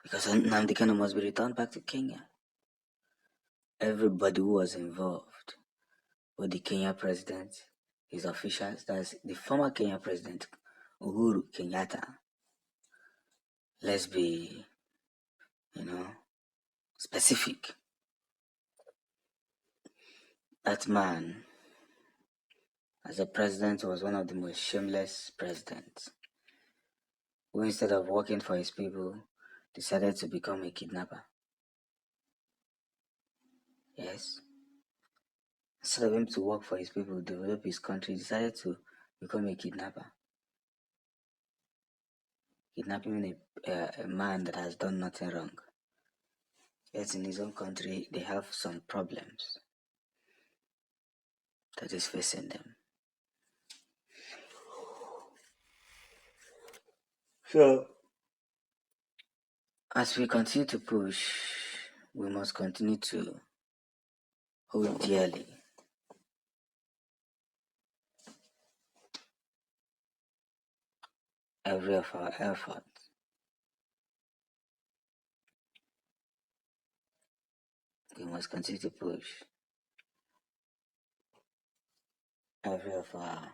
because Nnamdi Kanu must be returned back to Kenya. Everybody who was involved, with the Kenya president, his officials, that's the former Kenya president, Uhuru Kenyatta. Let's be, specific. That man, as a president, was one of the most shameless presidents, who instead of working for his people, decided to become a kidnapper. Yes. Instead of him to work for his people, develop his country, decided to become a kidnapper. Kidnapping a man that has done nothing wrong. Yet in his own country, they have some problems that is facing them. So, as we continue to push, we must continue to hold dearly every of our efforts. We must continue to push every of our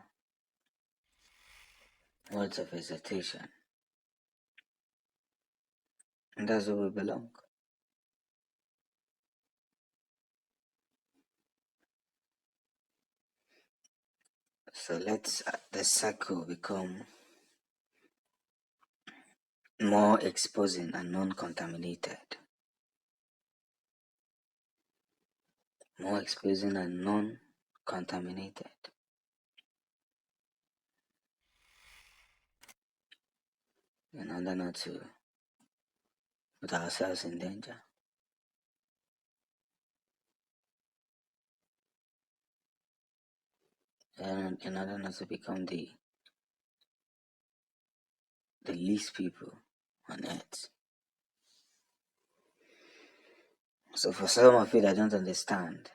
words of exhortation. And that's where we belong. So let's the circle become more exposing and non-contaminated. More exposing and non-contaminated. In order not to put ourselves in danger. And in order not to become the least people on earth. So for some of you that don't understand,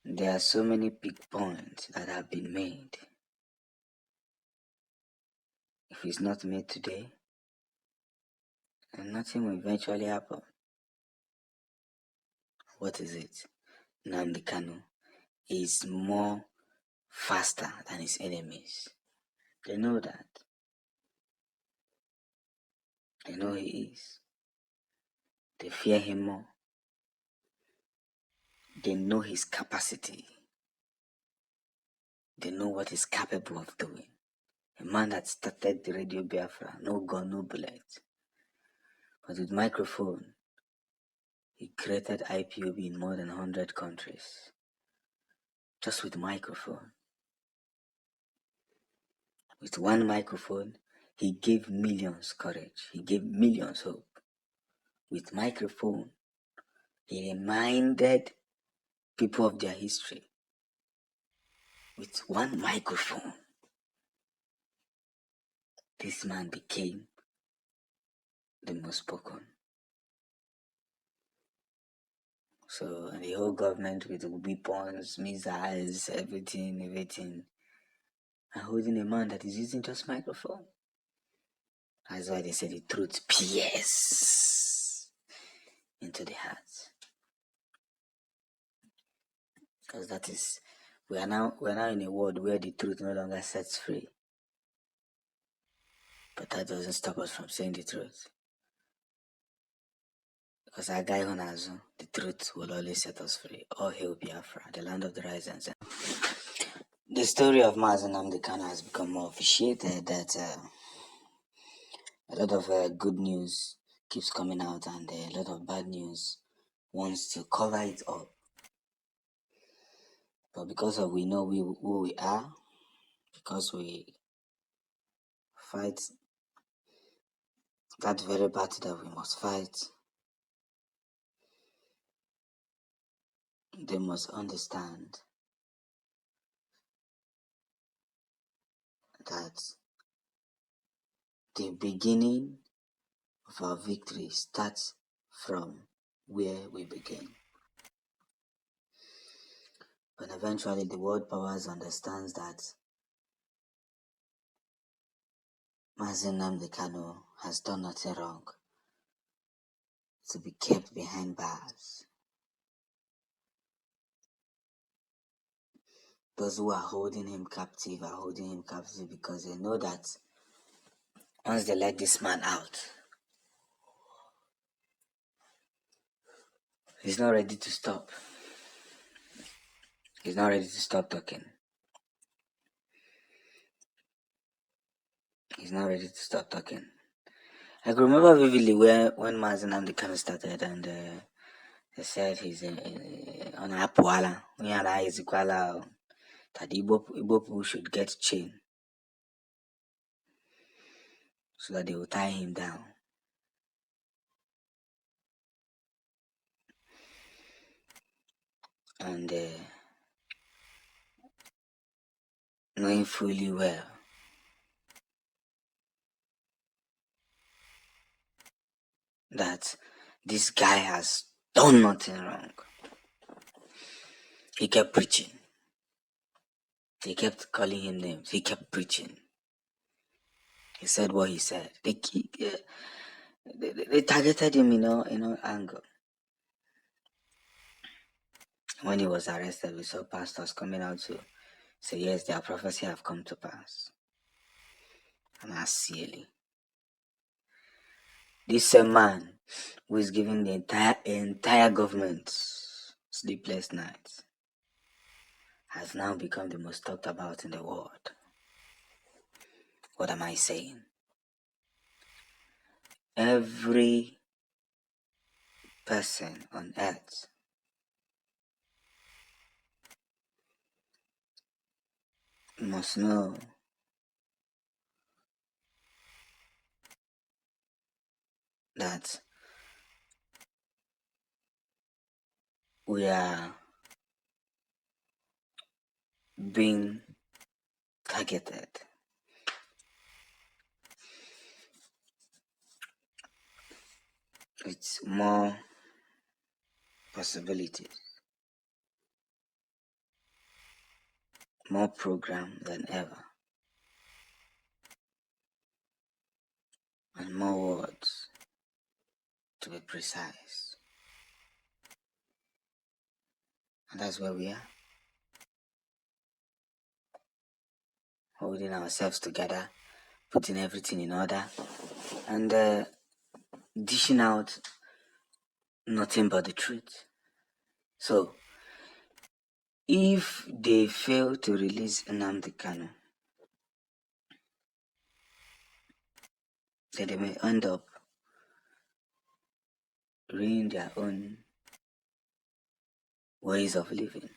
there are so many big points that have been made. If it's not made today, then nothing will eventually happen. What is it? Nnamdi Kanu is more faster than his enemies. They know that. They know he is. They fear him more. They know his capacity. They know what he's capable of doing. A man that started the Radio Biafra, no gun, no bullet. But with microphone, he created IPOB in more than 100 countries. Just with microphone. With one microphone, he gave millions courage. He gave millions hope. With microphone, he reminded people of their history. With one microphone, this man became the most spoken. So the whole government with weapons, missiles, everything, are holding a man that is using just microphone. That's why they say the truth pierces into the heart. Because that is, we are now in a world where the truth no longer sets free. But that doesn't stop us from saying the truth. Because our guy Honazo, the truth will always set us free. All hail Biafra, the land of the rising sun. The story of Mazen Nnamdi Kanu has become more officiated that a lot of good news keeps coming out and a lot of bad news wants to cover it up. But because of we know who we are, because we fight that very battle that we must fight, they must understand that the beginning of our victory starts from where we begin. But eventually the world powers understands that Mazen Nnamdi Kanu has done nothing wrong. to be kept behind bars. Those who are holding him captive are holding him captive because they know that once they let this man out, he's not ready to stop. He's not ready to stop talking. He's not ready to stop talking. I can remember vividly when Mazen Amdi Kanu started and they said he's on Apuala. We had Izikwala that Igbo people should get chain so that they will tie him down. And knowing fully well that this guy has done nothing wrong, he kept preaching. They kept calling him names. He kept preaching. He said what he said. They targeted him in all angle. When he was arrested, we saw pastors coming out to say, yes, their prophecy have come to pass. And sincerely, this same man who is giving the entire government sleepless nights has now become the most talked about in the world. What am I saying? Every person on earth must know that we are being targeted. It's more possibilities, more program than ever, and more words to be precise. And that's where we are, holding ourselves together, putting everything in order, and dishing out nothing but the truth. So, if they fail to release Nnamdi Kanu, then they may end up ruining their own ways of living.